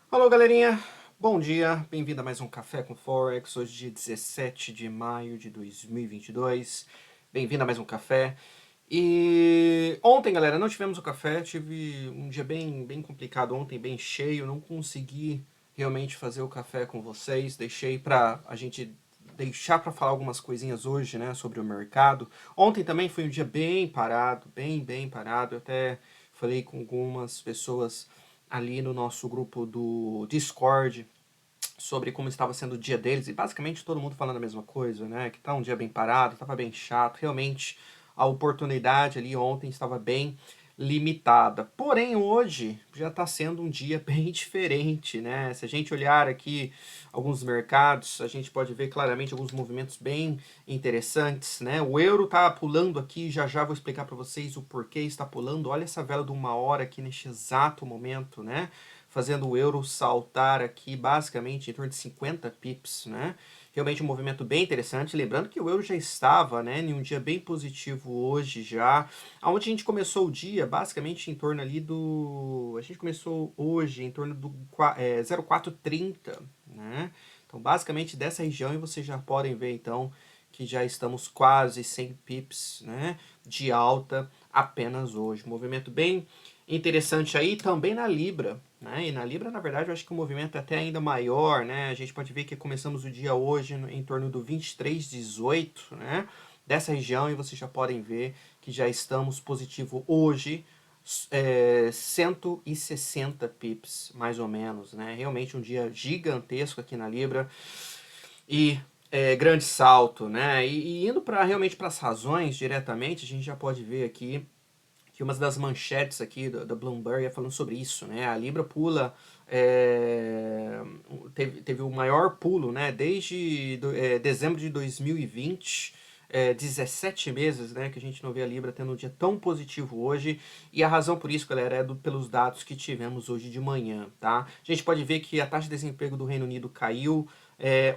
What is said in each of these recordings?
Alô, galerinha! Bom dia, bem-vindo a mais um Café com Forex, hoje dia 17 de maio de 2022. Bem-vindo a mais um café. E ontem, galera, não tivemos o café, tive um dia bem complicado ontem, bem cheio, não consegui realmente fazer o café com vocês, deixei pra a gente deixar para falar algumas coisinhas hoje, né, sobre o mercado. Ontem também foi um dia bem parado, bem parado, eu até falei com algumas pessoas ali no nosso grupo do Discord sobre como estava sendo o dia deles, e basicamente todo mundo falando a mesma coisa, né? Que tá um dia bem parado, estava bem chato, realmente a oportunidade ali ontem estava bem limitada. Porém, hoje já está sendo um dia bem diferente, né? Se a gente olhar aqui alguns mercados, a gente pode ver claramente alguns movimentos bem interessantes, né? O euro está pulando aqui, já vou explicar para vocês o porquê está pulando. Olha essa vela de 1 hora aqui neste exato momento, né? Fazendo o euro saltar aqui basicamente em torno de 50 pips, né? Realmente um movimento bem interessante, lembrando que o euro já estava, né, em um dia bem positivo hoje já, aonde a gente começou o dia basicamente em torno ali do, a gente começou hoje em torno do 0,430, né? Então basicamente dessa região e vocês já podem ver então que já estamos quase 100 pips, né, de alta apenas hoje. Movimento bem interessante aí também na Libra, né? E na Libra, na verdade, eu acho que o movimento é até ainda maior, né? A gente pode ver que começamos o dia hoje em torno do 23,18, né? Dessa região, e vocês já podem ver que já estamos positivo hoje, 160 pips, mais ou menos, né? Realmente um dia gigantesco aqui na Libra. E grande salto, né? E indo para realmente para as razões diretamente, a gente já pode ver aqui que uma das manchetes aqui da Bloomberg é falando sobre isso, né? A Libra pula, teve o maior pulo, né? Desde dezembro de 2020, 17 meses, né? Que a gente não vê a Libra tendo um dia tão positivo hoje. E a razão por isso, galera, é pelos dados que tivemos hoje de manhã, tá? A gente pode ver que a taxa de desemprego do Reino Unido caiu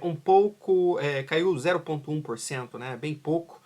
um pouco, caiu 0,1%, né? Bem pouco.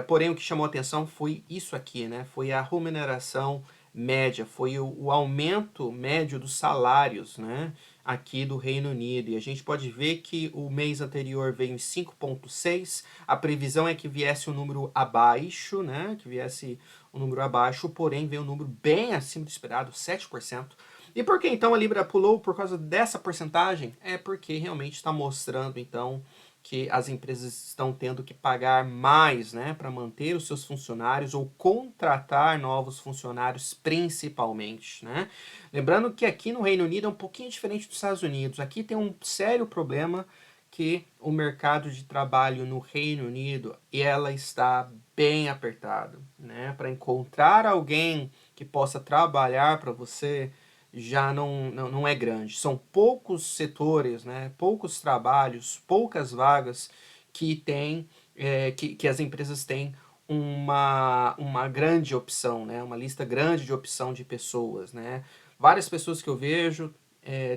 Porém, o que chamou a atenção foi isso aqui, né? Foi a remuneração média, foi o aumento médio dos salários, né? Aqui do Reino Unido. E a gente pode ver que o mês anterior veio em 5,6. A previsão é que viesse um número abaixo, né? Que viesse um número abaixo, porém veio um número bem acima do esperado, 7%. E por que então a Libra pulou por causa dessa porcentagem? É porque realmente está mostrando então que as empresas estão tendo que pagar mais, né, para manter os seus funcionários ou contratar novos funcionários, principalmente, né? Lembrando que aqui no Reino Unido é um pouquinho diferente dos Estados Unidos. Aqui tem um sério problema que o mercado de trabalho no Reino Unido ela está bem apertado, né? Para encontrar alguém que possa trabalhar para você já não é grande. São poucos setores, né, poucos trabalhos, poucas vagas que tem, que as empresas têm uma grande opção, né, uma lista grande de opção de pessoas. Né. Várias pessoas que eu vejo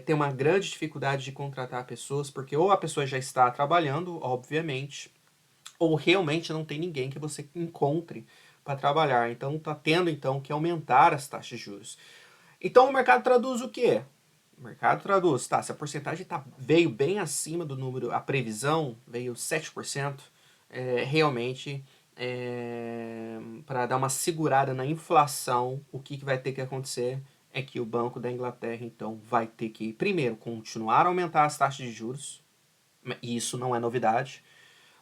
têm uma grande dificuldade de contratar pessoas, porque ou a pessoa já está trabalhando, obviamente, ou realmente não tem ninguém que você encontre para trabalhar. Então está tendo então que aumentar as taxas de juros. Então o mercado traduz o quê? O mercado traduz, tá, se a porcentagem veio bem acima do número, a previsão veio 7%, realmente para dar uma segurada na inflação, o que vai ter que acontecer é que o Banco da Inglaterra, então, vai ter que, primeiro, continuar a aumentar as taxas de juros, e isso não é novidade,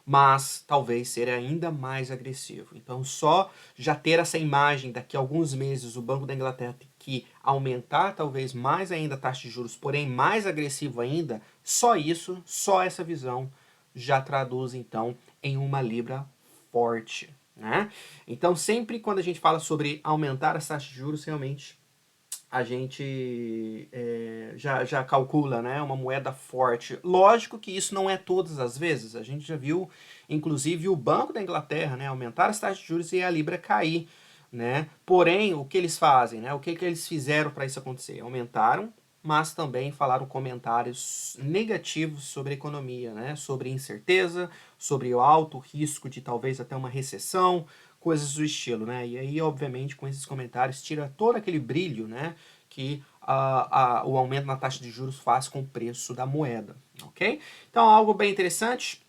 mas talvez ser ainda mais agressivo. Então, só já ter essa imagem daqui a alguns meses o Banco da Inglaterra ter que aumentar talvez mais ainda a taxa de juros, porém mais agressivo ainda, só isso, só essa visão já traduz então em uma libra forte, né? Então, sempre quando a gente fala sobre aumentar as taxas de juros, realmente a gente já calcula, né, uma moeda forte. Lógico que isso não é todas as vezes. A gente já viu, inclusive, o Banco da Inglaterra, né, aumentar as taxas de juros e a Libra cair. Né? Porém, o que eles fazem? Né? O que eles fizeram para isso acontecer? Aumentaram, mas também falaram comentários negativos sobre a economia, né? Sobre incerteza, sobre o alto risco de talvez até uma recessão, coisas do estilo, né? E aí, obviamente, com esses comentários tira todo aquele brilho, né, que o aumento na taxa de juros faz com o preço da moeda, ok? Então, algo bem interessante.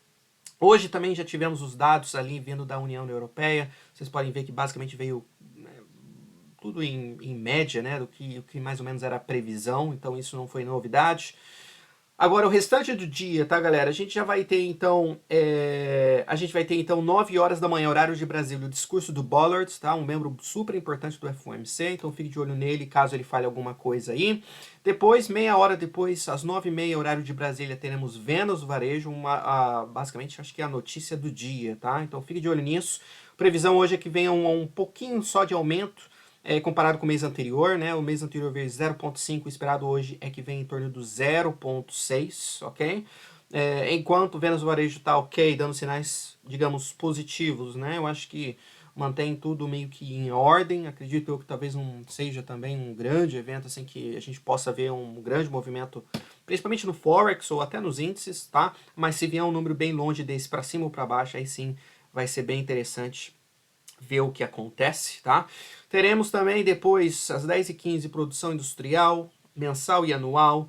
Hoje também já tivemos os dados ali vindo da União Europeia. Vocês podem ver que basicamente veio tudo em média, né, do que mais ou menos era a previsão, então isso não foi novidade. Agora, o restante do dia, tá, galera? A gente já vai ter, então, 9 horas da manhã, horário de Brasília, o discurso do Bullard, tá? Um membro super importante do FOMC, então fique de olho nele, caso ele fale alguma coisa aí. Depois, meia hora depois, às 9h30, horário de Brasília, teremos Vendas do Varejo, basicamente, acho que é a notícia do dia, tá? Então fique de olho nisso. Previsão hoje é que venha um pouquinho só de aumento, comparado com o mês anterior, né? O mês anterior veio 0,5, o esperado hoje é que vem em torno do 0,6, ok? Enquanto o Vendas do Varejo está ok, dando sinais, digamos, positivos, né? Eu acho que mantém tudo meio que em ordem. Acredito eu que talvez não seja também um grande evento, assim, que a gente possa ver um grande movimento, principalmente no Forex ou até nos índices, tá? Mas se vier um número bem longe desse para cima ou para baixo, aí sim vai ser bem interessante ver o que acontece, tá? Teremos também depois, às 10h15, produção industrial, mensal e anual.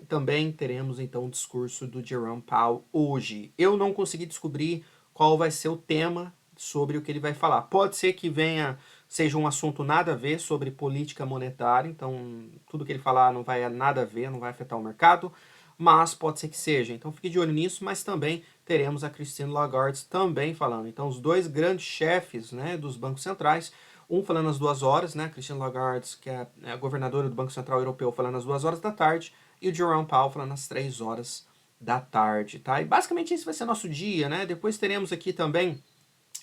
Também teremos, então, o discurso do Jerome Powell hoje. Eu não consegui descobrir qual vai ser o tema sobre o que ele vai falar. Pode ser que seja um assunto nada a ver sobre política monetária, então tudo que ele falar não vai nada a ver, não vai afetar o mercado, mas pode ser que seja. Então fique de olho nisso, mas também teremos a Christine Lagarde também falando. Então os dois grandes chefes, né, dos bancos centrais, um falando às 2 horas, né, Christine Lagarde, que é a governadora do Banco Central Europeu, falando às 2 horas da tarde, e o Jerome Powell falando às 3 horas da tarde, tá? E basicamente esse vai ser nosso dia, né? Depois teremos aqui também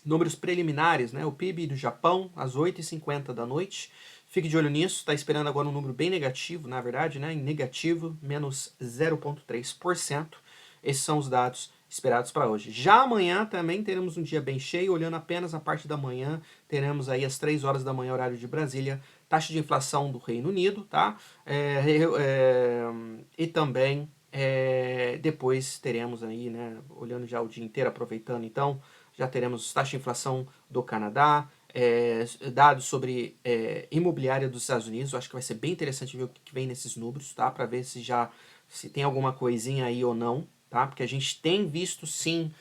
números preliminares, né? O PIB do Japão, às 8h50 da noite. Fique de olho nisso, está esperando agora um número bem negativo, na verdade, né? Em negativo, menos 0,3%. Esses são os dados esperados para hoje. Já amanhã também teremos um dia bem cheio, olhando apenas a parte da manhã, teremos aí às 3 horas da manhã, horário de Brasília, taxa de inflação do Reino Unido, tá? E também depois teremos aí, né, olhando já o dia inteiro, aproveitando então, já teremos taxa de inflação do Canadá, dados sobre imobiliária dos Estados Unidos. Eu acho que vai ser bem interessante ver o que vem nesses números, tá? Para ver se tem alguma coisinha aí ou não, tá? Porque a gente tem visto sim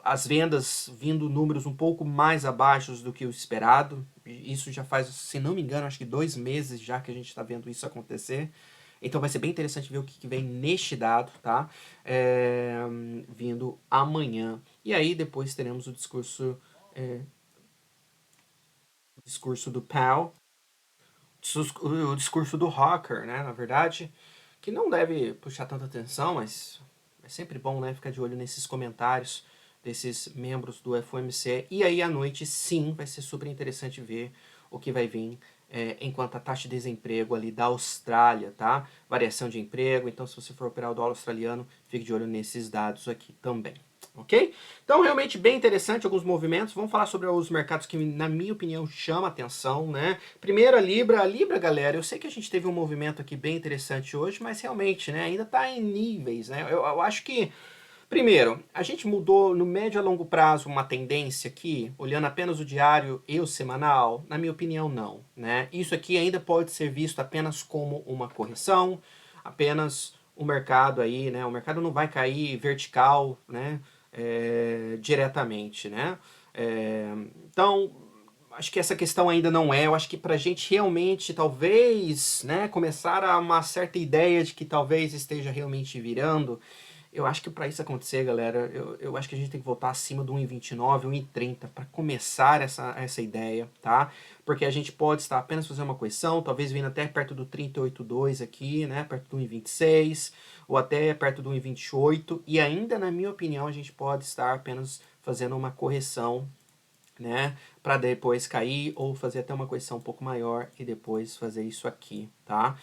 as vendas vindo números um pouco mais abaixo do que o esperado. Isso já faz, se não me engano, acho que 2 meses já que a gente está vendo isso acontecer. Então vai ser bem interessante ver o que vem neste dado, tá? Vindo amanhã. E aí depois teremos o discurso do Powell, o discurso do Rocker, né? Na verdade, que não deve puxar tanta atenção, mas é sempre bom, né? Ficar de olho nesses comentários desses membros do FOMC. E aí à noite, sim, vai ser super interessante ver o que vai vir enquanto a taxa de desemprego ali da Austrália, tá? Variação de emprego. Então, se você for operar o dólar australiano, fique de olho nesses dados aqui também. Ok? Então, realmente bem interessante alguns movimentos. Vamos falar sobre os mercados que, na minha opinião, chamam atenção, né? Primeiro, a Libra. A Libra, galera, eu sei que a gente teve um movimento aqui bem interessante hoje, mas realmente, né, ainda está em níveis, né? Eu acho que, primeiro, a gente mudou no médio a longo prazo uma tendência aqui, olhando apenas o diário e o semanal? Na minha opinião, não, né? Isso aqui ainda pode ser visto apenas como uma correção, apenas o mercado aí, né? O mercado não vai cair vertical, né? Diretamente, né? Então, acho que essa questão ainda não é. Eu acho que para a gente realmente, talvez, né, começar a uma certa ideia de que talvez esteja realmente virando, eu acho que para isso acontecer, galera, eu acho que a gente tem que voltar acima do 1,29, 1,30 para começar essa ideia, tá? Porque a gente pode estar apenas fazendo uma correção, talvez vindo até perto do 38,2 aqui, né? Perto do 1,26 ou até perto do 1,28, e ainda, na minha opinião, a gente pode estar apenas fazendo uma correção, né, para depois cair ou fazer até uma correção um pouco maior e depois fazer isso aqui, tá?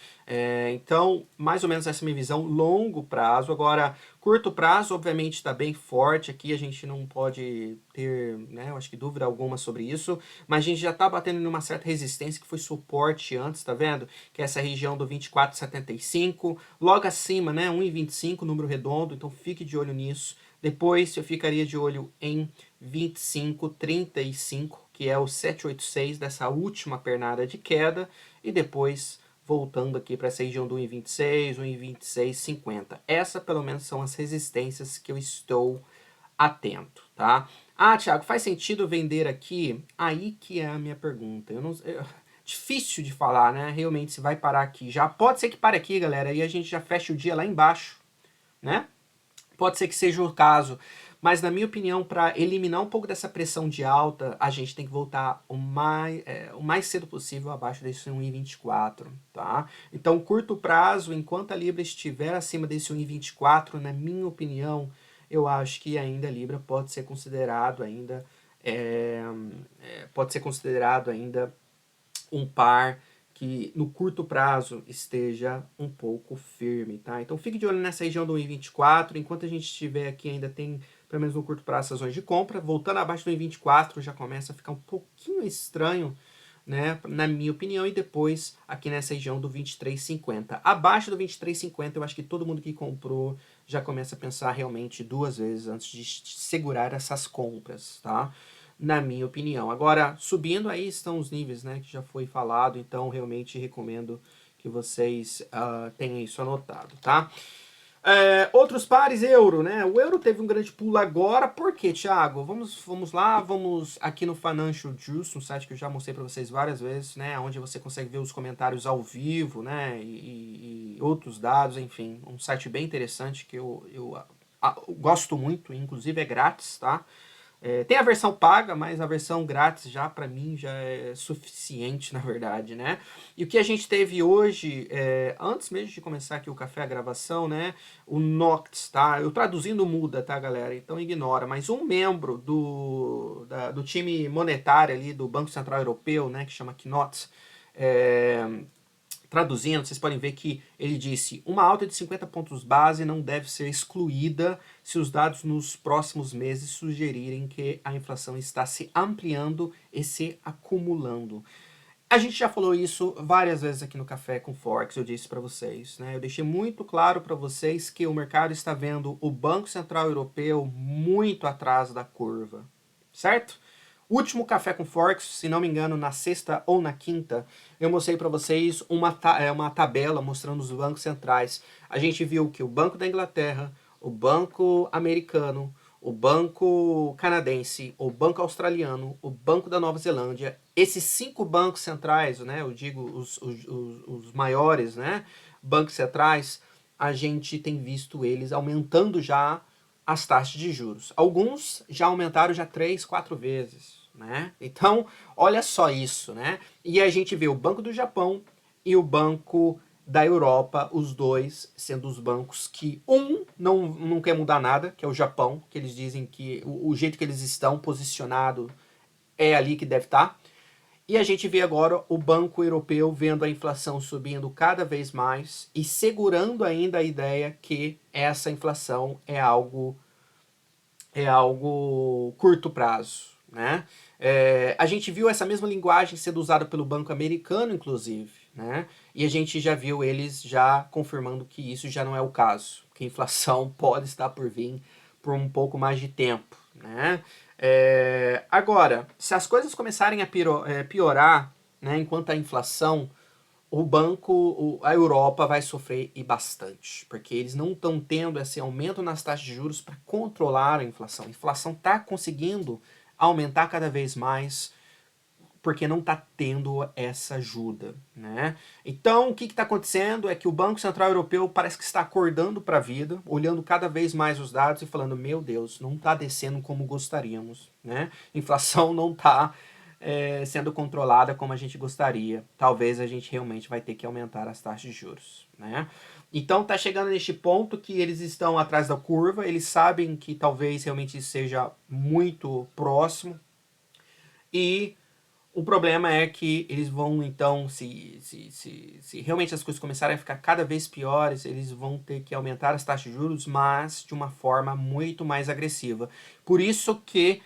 Então, mais ou menos essa é a minha visão, longo prazo. Agora, curto prazo, obviamente, está bem forte aqui, a gente não pode ter, né, eu acho que dúvida alguma sobre isso, mas a gente já está batendo numa certa resistência que foi suporte antes, tá vendo? Que é essa região do 24,75, logo acima, né, 1,25, número redondo, então fique de olho nisso. Depois eu ficaria de olho em 25,35, que é o 786 dessa última pernada de queda, e depois voltando aqui para essa região do 1,26, 1,2650. Essa, pelo menos, são as resistências que eu estou atento, tá? Ah, Thiago, faz sentido vender aqui? Aí que é a minha pergunta. Difícil de falar, né? Realmente, se vai parar aqui. Já pode ser que pare aqui, galera, e a gente já fecha o dia lá embaixo, né? Pode ser que seja o caso, mas na minha opinião, para eliminar um pouco dessa pressão de alta, a gente tem que voltar o mais cedo possível abaixo desse 1,24, tá? Então, curto prazo, enquanto a Libra estiver acima desse 1,24, na minha opinião, eu acho que ainda a Libra pode ser considerado ainda um par que no curto prazo esteja um pouco firme, tá? Então fique de olho nessa região do 1,24, enquanto a gente estiver aqui ainda tem, pelo menos no curto prazo, ações de compra, voltando abaixo do 1,24 já começa a ficar um pouquinho estranho, né, na minha opinião, e depois aqui nessa região do 23,50. Abaixo do 23,50 eu acho que todo mundo que comprou já começa a pensar realmente duas vezes antes de segurar essas compras, tá? Na minha opinião. Agora, subindo aí estão os níveis, né, que já foi falado, então realmente recomendo que vocês tenham isso anotado, tá? Outros pares, euro, né? O euro teve um grande pulo agora, por quê, Thiago? Vamos lá, vamos aqui no Financial Juice, um site que eu já mostrei para vocês várias vezes, né? Onde você consegue ver os comentários ao vivo, né? E outros dados, enfim. Um site bem interessante que eu gosto muito, inclusive é grátis, tá? Tem a versão paga, mas a versão grátis já para mim já é suficiente, na verdade, né? E o que a gente teve hoje, antes mesmo de começar aqui o café, a gravação, né? O NOX, tá? Eu traduzindo muda, tá, galera? Então ignora. Mas um membro do time monetário ali do Banco Central Europeu, né? Que chama Knot, traduzindo, vocês podem ver que ele disse: uma alta de 50 pontos base não deve ser excluída se os dados nos próximos meses sugerirem que a inflação está se ampliando e se acumulando. A gente já falou isso várias vezes aqui no Café com Forex, eu disse para vocês, né? Eu deixei muito claro para vocês que o mercado está vendo o Banco Central Europeu muito atrás da curva, certo? Último Café com Forex, se não me engano, na sexta ou na quinta, eu mostrei para vocês uma tabela mostrando os bancos centrais. A gente viu que o Banco da Inglaterra, o Banco Americano, o Banco Canadense, o Banco Australiano, o Banco da Nova Zelândia, esses 5 bancos centrais, né, eu digo os maiores, né, bancos centrais, a gente tem visto eles aumentando já as taxas de juros. Alguns já aumentaram já 3, 4 vezes, né? Então, olha só isso, né? E a gente vê o Banco do Japão e o Banco da Europa, os dois sendo os bancos que não quer mudar nada, que é o Japão, que eles dizem que o jeito que eles estão posicionados é ali que deve estar. E a gente vê agora o Banco Europeu vendo a inflação subindo cada vez mais e segurando ainda a ideia que essa inflação é algo curto prazo, né? A gente viu essa mesma linguagem sendo usada pelo Banco Americano, inclusive, né? E a gente já viu eles já confirmando que isso já não é o caso, que a inflação pode estar por vir por um pouco mais de tempo, né? Agora, se as coisas começarem a piorar, né, enquanto a inflação, a Europa vai sofrer e bastante, porque eles não estão tendo esse aumento nas taxas de juros para controlar a inflação. A inflação está conseguindo aumentar cada vez mais porque não está tendo essa ajuda, né? Então, o que está acontecendo é que o Banco Central Europeu parece que está acordando para a vida, olhando cada vez mais os dados e falando: meu Deus, não está descendo como gostaríamos, né? Inflação não está sendo controlada como a gente gostaria. Talvez a gente realmente vai ter que aumentar as taxas de juros, né? Então está chegando neste ponto que eles estão atrás da curva, eles sabem que talvez realmente seja muito próximo e o problema é que eles vão, então, se realmente as coisas começarem a ficar cada vez piores, eles vão ter que aumentar as taxas de juros, mas de uma forma muito mais agressiva. Por isso que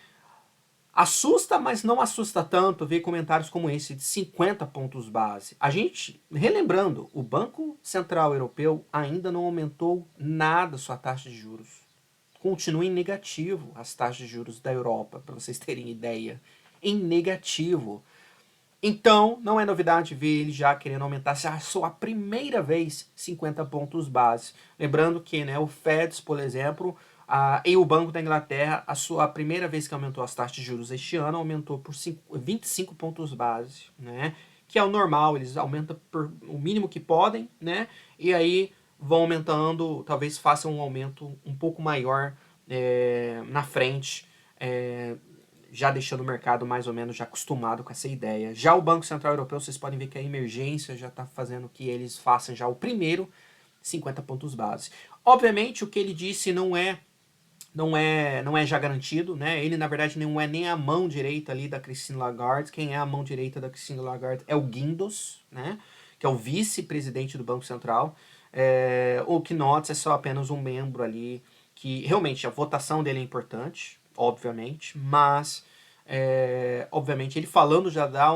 assusta, mas não assusta tanto ver comentários como esse de 50 pontos base. A gente, relembrando, o Banco Central Europeu ainda não aumentou nada sua taxa de juros. Continua em negativo as taxas de juros da Europa, para vocês terem ideia. em negativo. Então, não é novidade ver ele já querendo aumentar a sua primeira vez 50 pontos base. Lembrando que, né, o Fed, por exemplo, e o Banco da Inglaterra, a sua primeira vez que aumentou as taxas de juros este ano, aumentou por 25 pontos base, né? Que é o normal, eles aumentam por o mínimo que podem, né? E aí vão aumentando, talvez façam um aumento um pouco maior na frente, já deixando o mercado mais ou menos já acostumado com essa ideia. Já o Banco Central Europeu, vocês podem ver que a emergência já está fazendo que eles façam já o primeiro 50 pontos base. Obviamente, o que ele disse não é já garantido, né? Ele, na verdade, não é nem a mão direita ali da Christine Lagarde. Quem é a mão direita da Christine Lagarde é o Guindos, né? Que é o vice-presidente do Banco Central. O Knotts é só apenas um membro ali, que realmente a votação dele é importante, obviamente, mas obviamente ele falando já dá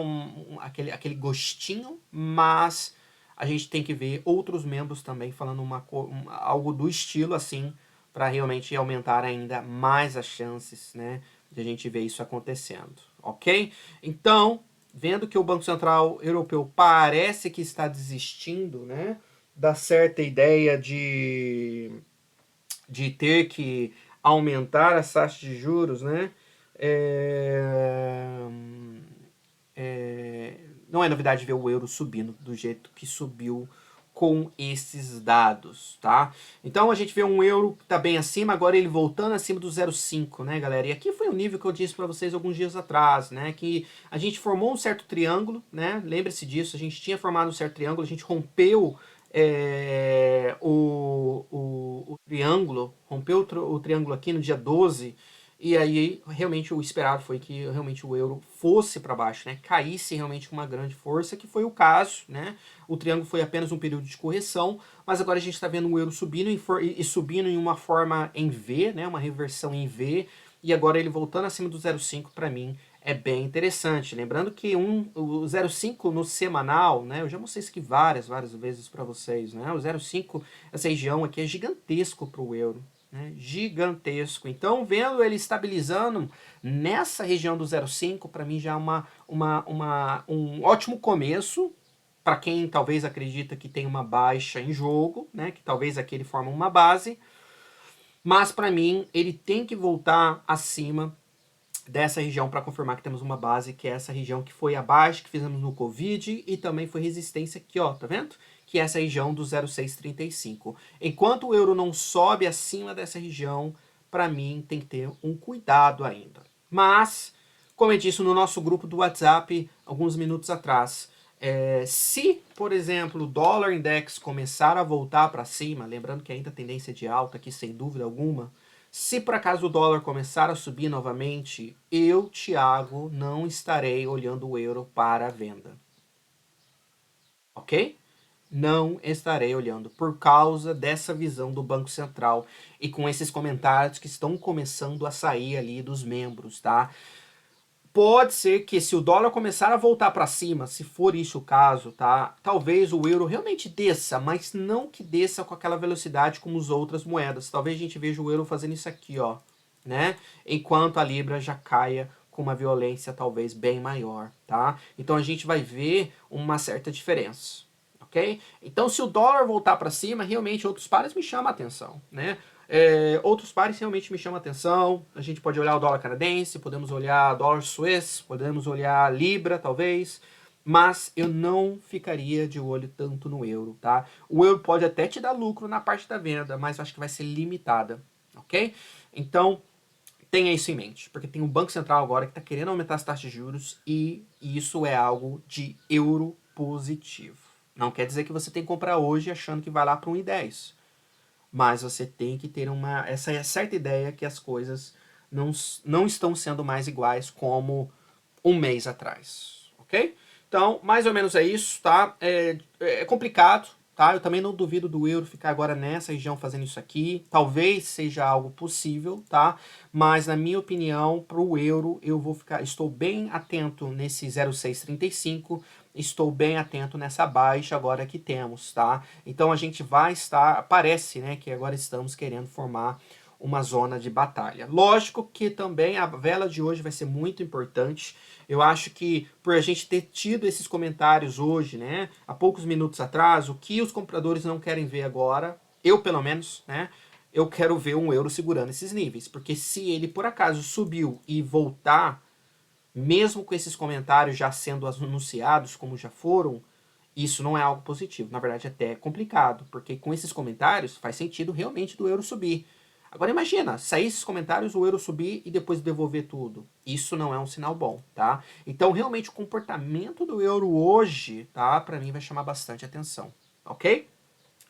aquele gostinho, mas a gente tem que ver outros membros também falando algo do estilo assim, para realmente aumentar ainda mais as chances, né, de a gente ver isso acontecendo, ok? Então, vendo que o Banco Central Europeu parece que está desistindo, né, da certa ideia de ter que aumentar as taxas de juros, né, não é novidade ver o euro subindo do jeito que subiu com esses dados, tá? Então a gente vê um euro que tá bem acima, agora ele voltando acima do 0,5, né, galera? E aqui foi o nível que eu disse para vocês alguns dias atrás, né? Que a gente formou um certo triângulo, né? Lembre-se disso, a gente tinha formado um certo triângulo, a gente rompeu o triângulo, rompeu o triângulo aqui no dia 12, e aí realmente o esperado foi que realmente o euro fosse para baixo, né? Caísse realmente com uma grande força, que foi o caso, né? O triângulo foi apenas um período de correção, mas agora a gente está vendo o euro subindo e subindo em uma forma em V, né? Uma reversão em V, e agora ele voltando acima do 0,5 para mim é bem interessante. Lembrando que o 0,5 no semanal, né? Eu já mostrei isso aqui várias vezes para vocês, né? O 0,5, essa região aqui é gigantesco para o euro. Né, gigantesco. Então, vendo ele estabilizando nessa região do 0,5, para mim já é um ótimo começo para quem talvez acredita que tem uma baixa em jogo, né, que talvez aqui ele forma uma base, mas para mim ele tem que voltar acima dessa região para confirmar que temos uma base, que é essa região que foi abaixo, que fizemos no Covid, e também foi resistência aqui, ó, tá vendo? Que é essa região do 0,635. Enquanto o euro não sobe acima dessa região, para mim tem que ter um cuidado ainda. Mas, como eu disse no nosso grupo do WhatsApp alguns minutos atrás, se, por exemplo, o dólar index começar a voltar para cima, lembrando que ainda a tendência de alta aqui, sem dúvida alguma, se por acaso o dólar começar a subir novamente, eu, Thiago, não estarei olhando o euro para a venda. Ok? Não estarei olhando por causa dessa visão do Banco Central e com esses comentários que estão começando a sair ali dos membros, tá? Pode ser que se o dólar começar a voltar para cima, se for isso o caso, tá? Talvez o euro realmente desça, mas não que desça com aquela velocidade como as outras moedas. Talvez a gente veja o euro fazendo isso aqui, ó, né? Enquanto a libra já caia com uma violência talvez bem maior, tá? Então a gente vai ver uma certa diferença, ok? Então se o dólar voltar para cima, realmente outros pares me chamam a atenção, né? Outros pares realmente me chamam a atenção. A gente pode olhar o dólar canadense, podemos olhar o dólar suíço, podemos olhar a libra, talvez. Mas eu não ficaria de olho tanto no euro, tá? O euro pode até te dar lucro na parte da venda, mas eu acho que vai ser limitada, ok? Então, tenha isso em mente, porque tem um Banco Central agora que está querendo aumentar as taxas de juros e isso é algo de euro positivo. Não quer dizer que você tem que comprar hoje achando que vai lá para 1,10. Mas você tem que ter essa certa ideia que as coisas não estão sendo mais iguais como um mês atrás, ok? Então, mais ou menos é isso, tá? É complicado, tá? Eu também não duvido do euro ficar agora nessa região fazendo isso aqui. Talvez seja algo possível, tá? Mas na minha opinião, para o euro, estou bem atento nesse 0,635. Estou bem atento nessa baixa agora que temos, tá? Então a gente vai estar, parece, né, que agora estamos querendo formar uma zona de batalha. Lógico que também a vela de hoje vai ser muito importante. Eu acho que por a gente ter tido esses comentários hoje, né, há poucos minutos atrás, o que os compradores não querem ver agora, eu pelo menos, né, eu quero ver um euro segurando esses níveis, porque se ele por acaso subiu e voltar, mesmo com esses comentários já sendo anunciados como já foram, isso não é algo positivo. Na verdade, até é complicado, porque com esses comentários faz sentido realmente do euro subir. Agora imagina, sair esses comentários, o euro subir e depois devolver tudo. Isso não é um sinal bom, tá? Então, realmente, o comportamento do euro hoje, tá? Para mim vai chamar bastante atenção, ok?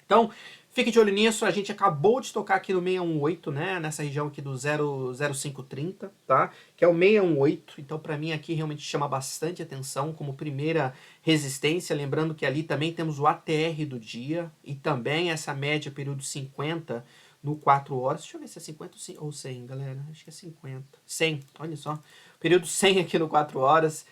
Então, fique de olho nisso. A gente acabou de tocar aqui no 618, né? Nessa região aqui do 00530, tá? Que é o 618. Então, para mim aqui realmente chama bastante atenção como primeira resistência. Lembrando que ali também temos o ATR do dia e também essa média período 50 no 4 horas. Deixa eu ver se é 50 ou 100, galera. Acho que é 50. 100, olha só. Período 100 aqui no 4 horas.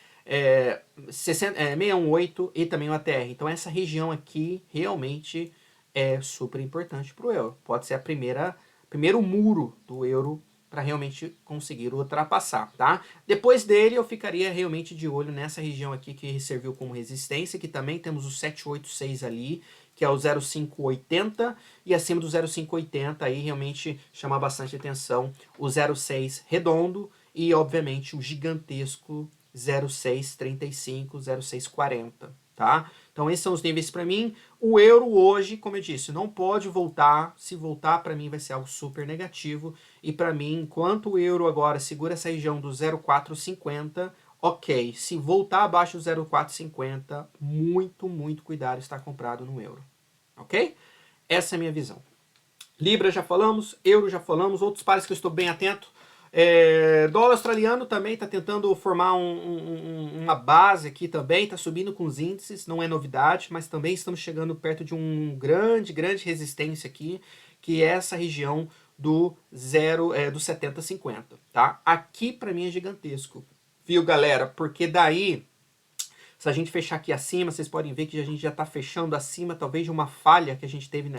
618 e também o ATR. Então, essa região aqui realmente é super importante para o euro. Pode ser primeiro muro do euro para realmente conseguir ultrapassar, tá? Depois dele eu ficaria realmente de olho nessa região aqui que serviu como resistência, que também temos o 786 ali, que é o 0,580 e acima do 0,580 aí realmente chama bastante atenção o 0,6 redondo e obviamente o gigantesco 0,635, 0,640, tá? Então esses são os níveis para mim. O euro hoje, como eu disse, não pode voltar. Se voltar, para mim vai ser algo super negativo. E para mim, enquanto o euro agora segura essa região do 0,450, ok. Se voltar abaixo do 0,450, muito cuidado estar comprado no euro. Ok? Essa é a minha visão. Libra já falamos, euro já falamos, outros pares que eu estou bem atento. Dólar australiano também está tentando formar uma base aqui também, está subindo com os índices, não é novidade, mas também estamos chegando perto de um grande resistência aqui, que é essa região do 70,50, tá? Aqui para mim é gigantesco, viu, galera? Porque daí, se a gente fechar aqui acima, vocês podem ver que a gente já está fechando acima, talvez, de uma falha que a gente teve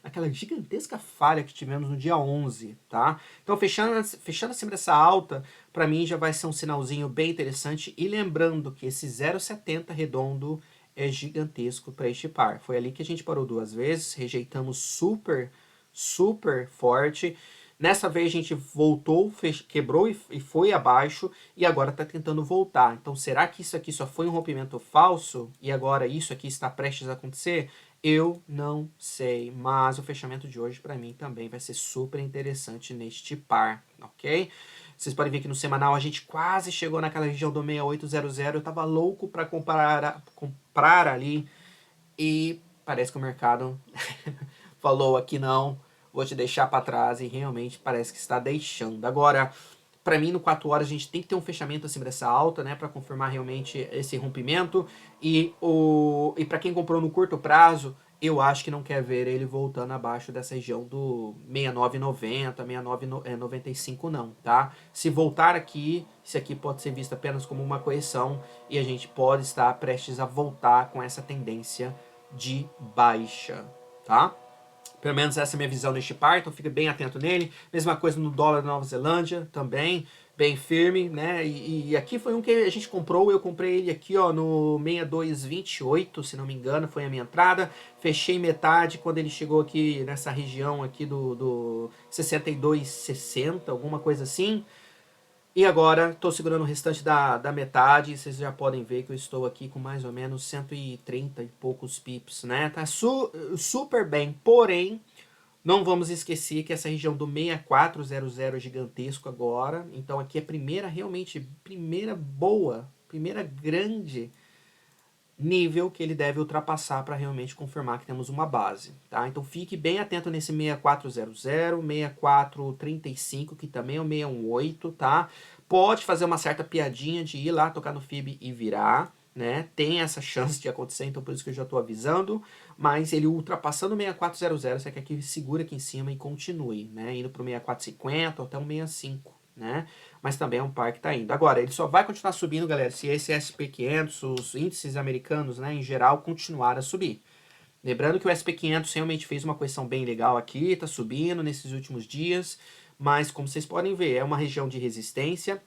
naquela gigantesca falha que tivemos no dia 11, tá? Então, fechando acima dessa alta, para mim já vai ser um sinalzinho bem interessante. E lembrando que esse 0,70 redondo é gigantesco para este par. Foi ali que a gente parou 2 vezes, rejeitamos super forte. Nessa vez a gente voltou, quebrou e foi abaixo e agora está tentando voltar. Então será que isso aqui só foi um rompimento falso e agora isso aqui está prestes a acontecer? Eu não sei, mas o fechamento de hoje para mim também vai ser super interessante neste par, ok? Vocês podem ver que no semanal a gente quase chegou naquela região do 6800, eu tava louco para comprar ali e parece que o mercado falou aqui não, vou te deixar para trás e realmente parece que está deixando. Agora, para mim no 4 horas a gente tem que ter um fechamento acima dessa alta, né, para confirmar realmente esse rompimento e para quem comprou no curto prazo, eu acho que não quer ver ele voltando abaixo dessa região do 69,90, 69,95 não, tá? Se voltar aqui, isso aqui pode ser visto apenas como uma correção e a gente pode estar prestes a voltar com essa tendência de baixa, tá? Pelo menos essa é a minha visão neste par, então fica bem atento nele. Mesma coisa no dólar da Nova Zelândia, também bem firme, né? E aqui foi um que a gente comprou, eu comprei ele aqui, ó, no 62,28, se não me engano, foi a minha entrada. Fechei metade quando ele chegou aqui nessa região aqui do 62,60, alguma coisa assim. E agora estou segurando o restante da metade, vocês já podem ver que eu estou aqui com mais ou menos 130 e poucos pips, né? Tá super bem, porém, não vamos esquecer que essa região do 6400 é gigantesco agora, então aqui é primeira grande nível que ele deve ultrapassar para realmente confirmar que temos uma base, tá? Então fique bem atento nesse 6400, 6435, que também é o 618, tá? Pode fazer uma certa piadinha de ir lá tocar no FIB e virar, né? Tem essa chance de acontecer, então por isso que eu já estou avisando, mas ele ultrapassando o 6400, você quer que ele segure aqui em cima e continue, né? Indo para o 6450 ou até o 65, né? Mas também é um par que está indo. Agora, ele só vai continuar subindo, galera, se esse SP500, os índices americanos, né, em geral, continuar a subir. Lembrando que o SP500 realmente fez uma correção bem legal aqui, está subindo nesses últimos dias, mas como vocês podem ver, é uma região de resistência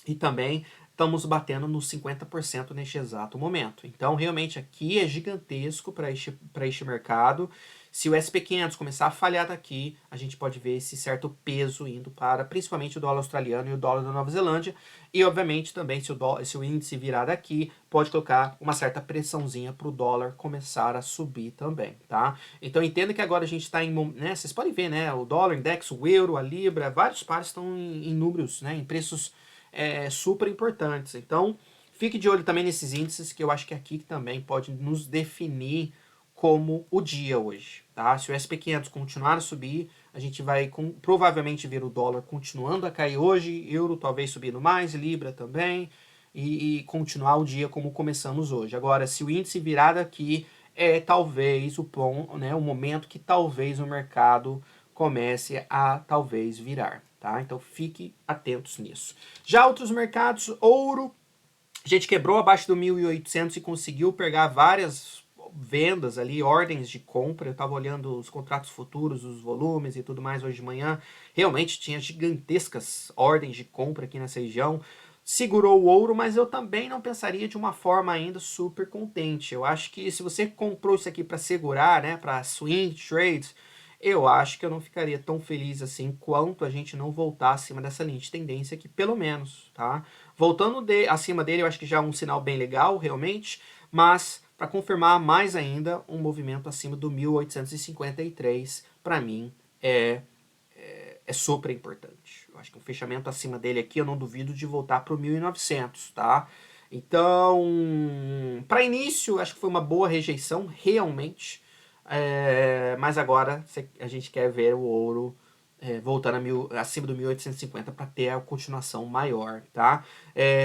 e também estamos batendo nos 50% neste exato momento. Então, realmente, aqui é gigantesco para este mercado. Se o SP500 começar a falhar daqui, a gente pode ver esse certo peso indo para, principalmente, o dólar australiano e o dólar da Nova Zelândia. E, obviamente, também, se o índice virar daqui, pode colocar uma certa pressãozinha para o dólar começar a subir também, tá? Então, entenda que agora a gente está em... né, vocês podem ver, né? O dólar index, o euro, a libra, vários pares estão em números, né? Em preços super importantes. Então, fique de olho também nesses índices, que eu acho que aqui também pode nos definir como o dia hoje, tá? Se o SP500 continuar a subir, a gente vai provavelmente ver o dólar continuando a cair hoje, euro talvez subindo mais, libra também, e continuar o dia como começamos hoje. Agora, se o índice virar daqui, é talvez o momento que talvez o mercado comece a talvez virar, tá? Então fique atentos nisso. Já outros mercados, ouro, a gente quebrou abaixo do 1.800 e conseguiu pegar várias vendas ali, ordens de compra. Eu estava olhando os contratos futuros, os volumes e tudo mais hoje de manhã. Realmente tinha gigantescas ordens de compra aqui nessa região. Segurou o ouro, mas eu também não pensaria de uma forma ainda super contente. Eu acho que se você comprou isso aqui para segurar, né, para swing trades, eu acho que eu não ficaria tão feliz assim quanto a gente não voltar acima dessa linha de tendência aqui, pelo menos, tá? Voltando acima dele, eu acho que já é um sinal bem legal, realmente, mas para confirmar mais ainda, um movimento acima do 1853, para mim, é super importante. Eu acho que um fechamento acima dele aqui, eu não duvido de voltar para o 1900, tá? Então, para início, acho que foi uma boa rejeição, realmente. Mas agora a gente quer ver o ouro voltando acima do 1850 para ter a continuação maior, tá?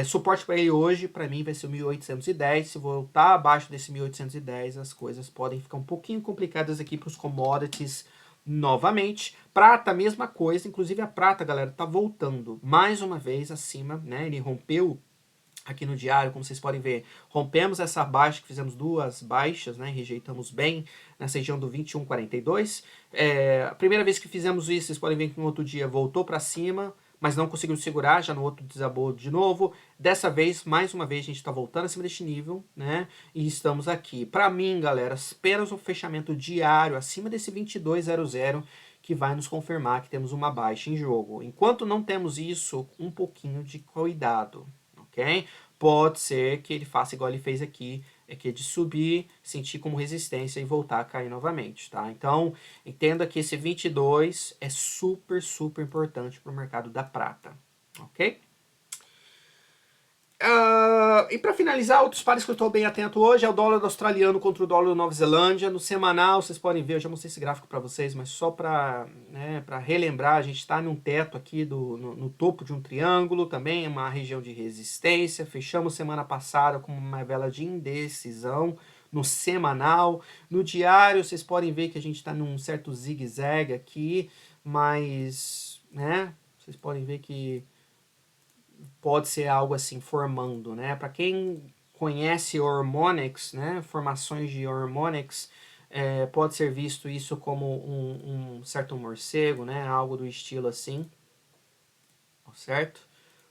Suporte para ele hoje, para mim, vai ser o 1810. Se voltar abaixo desse 1810, as coisas podem ficar um pouquinho complicadas aqui para os commodities novamente. Prata, mesma coisa, inclusive a prata, galera, tá voltando mais uma vez acima, né? Ele rompeu aqui no diário, como vocês podem ver, rompemos essa baixa, que fizemos duas baixas, né? Rejeitamos bem nessa região do 21,42. A primeira vez que fizemos isso, vocês podem ver que no outro dia voltou para cima, mas não conseguiu segurar, já no outro desabou de novo. Dessa vez, mais uma vez, a gente está voltando acima deste nível, né? E estamos aqui. Para mim, galera, apenas um fechamento diário acima desse 22,00 que vai nos confirmar que temos uma baixa em jogo. Enquanto não temos isso, um pouquinho de cuidado, ok? Pode ser que ele faça igual ele fez aqui, que é de subir, sentir como resistência e voltar a cair novamente, tá? Então, entenda que esse 22 é super, super importante para o mercado da prata, ok? E para finalizar, outros pares que eu estou bem atento hoje é o dólar australiano contra o dólar da Nova Zelândia. No semanal, vocês podem ver, eu já mostrei esse gráfico para vocês, mas só para relembrar, a gente está num teto aqui no topo de um triângulo, também é uma região de resistência. Fechamos semana passada com uma vela de indecisão no semanal. No diário, vocês podem ver que a gente está num certo zigue-zague aqui, mas, né, vocês podem ver que pode ser algo assim formando, né? Para quem conhece Harmonics, né? Formações de Harmonics, pode ser visto isso como um certo morcego, né? Algo do estilo assim, certo?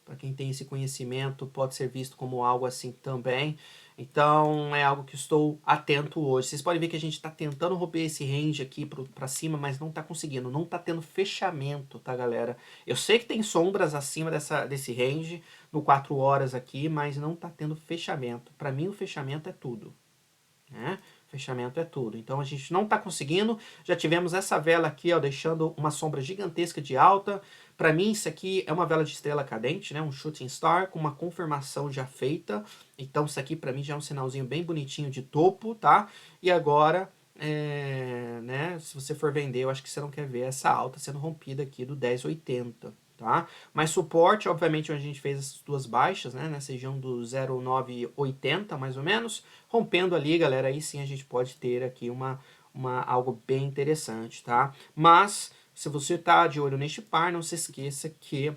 Para quem tem esse conhecimento, pode ser visto como algo assim também. Então, é algo que estou atento hoje. Vocês podem ver que a gente está tentando romper esse range aqui para cima, mas não está conseguindo. Não está tendo fechamento, tá, galera? Eu sei que tem sombras acima desse range, no 4 horas aqui, mas não está tendo fechamento. Para mim, o fechamento é tudo, né? Fechamento é tudo. Então a gente não está conseguindo. Já tivemos essa vela aqui, ó, deixando uma sombra gigantesca de alta. Para mim isso aqui é uma vela de estrela cadente, né? Um shooting star com uma confirmação já feita. Então isso aqui para mim já é um sinalzinho bem bonitinho de topo, tá? E agora, né? Se você for vender, eu acho que você não quer ver essa alta sendo rompida aqui do 10,80. Tá? Mas suporte, obviamente, onde a gente fez essas duas baixas, né, nessa região do 0,980, mais ou menos, rompendo ali, galera, aí sim a gente pode ter aqui algo bem interessante, tá? Mas, se você tá de olho neste par, não se esqueça que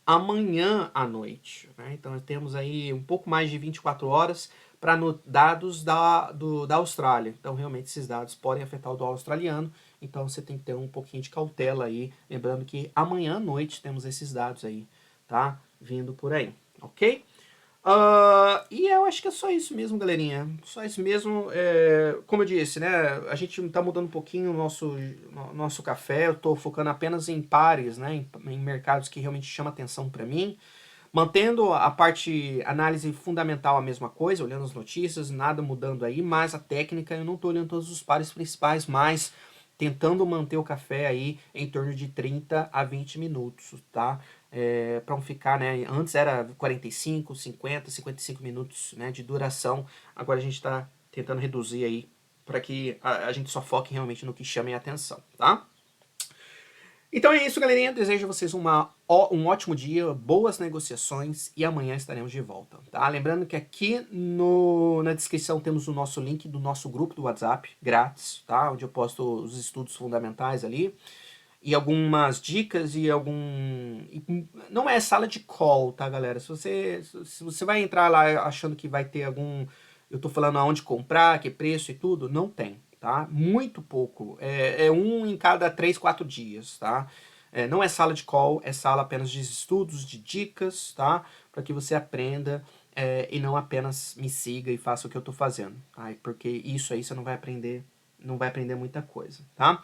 amanhã à noite, né? Então temos aí um pouco mais de 24 horas para dados da Austrália. Então realmente esses dados podem afetar o dólar australiano então você tem que ter um pouquinho de cautela aí, lembrando que amanhã à noite temos esses dados aí, tá? Vindo por aí, ok? E eu acho que é só isso mesmo, galerinha. Só isso mesmo. Como eu disse, né? A gente tá mudando um pouquinho o nosso café. Eu tô focando apenas em pares, né? Em mercados que realmente chamam atenção para mim. Mantendo a parte análise fundamental a mesma coisa, olhando as notícias, nada mudando aí, mas a técnica eu não estou olhando todos os pares principais, mas tentando manter o café aí em torno de 30 a 20 minutos, tá? Para não ficar, né? Antes era 45, 50, 55 minutos, né, de duração, agora a gente está tentando reduzir aí para que a gente só foque realmente no que chame a atenção, tá? Então é isso, galerinha. Desejo a vocês um ótimo dia, boas negociações e amanhã estaremos de volta, tá? Lembrando que aqui na descrição temos o nosso link do nosso grupo do WhatsApp, grátis, tá? Onde eu posto os estudos fundamentais ali e algumas dicas e não é sala de call, tá, galera? Se você vai entrar lá achando que vai ter eu tô falando aonde comprar, que preço e tudo, não tem, tá? Muito pouco. É um em cada 3, 4 dias, tá? Não é sala de call, é sala apenas de estudos, de dicas, tá? Para que você aprenda e não apenas me siga e faça o que eu tô fazendo, tá? Porque isso aí você não vai aprender muita coisa, tá?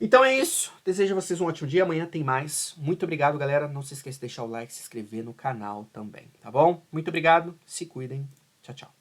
Então é isso. Desejo a vocês um ótimo dia. Amanhã tem mais. Muito obrigado, galera. Não se esqueça de deixar o like, se inscrever no canal também, tá bom? Muito obrigado. Se cuidem. Tchau, tchau.